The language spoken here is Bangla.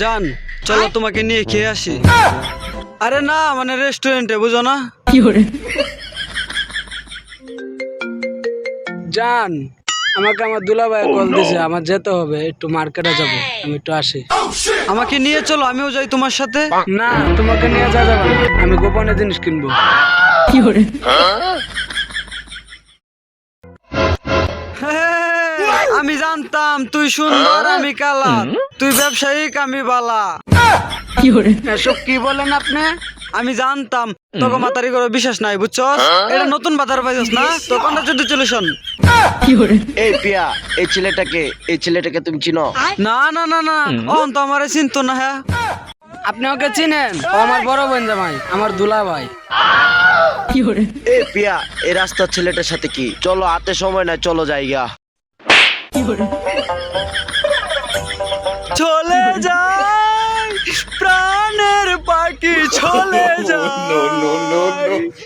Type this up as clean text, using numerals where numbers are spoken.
জান চলো তোমাকে নিয়ে খেয়ে আসি। আরে না মানে রেস্টুরেন্টে, বুঝো না? জান আমাকে আমার দুলাভাই কল দিছে, আমার যেতে হবে, একটু মার্কেটে যাব, আমি একটু আসি। আমাকে নিয়ে চলো, আমিও যাই তোমার সাথে। না তোমাকে নিয়ে যাওয়া যাবে না, আমি গোপনে জিনিস কিনবো। আমি জানতাম তুই সুন্দর আমি কালা, তুই ব্যবসায়িক আমি বালা। এসব কি বলেন আপনি? আমি জানতাম তোকে মাতারি করে বিশ্বাস নাই, বুঝছো? এটা নতুন বাজার পাইছস না, তো কন্ট্রাচুলেশন। এই পিয়া, এই ছেলেটাকে তুমি চিনো? না না না না, অন তো আমারে চিনতো না। হ্যাঁ আপনি ওকে চিনেন? ও আমার বড় বোন জামাই, আমার দুলা ভাই। এই পিয়া, এই রাস্তার ছেলেটার সাথে কি? চলো, হাতে সময় নাই, চলো জায়গা। চলে যায় প্রাণের পাখি, চলে যায়।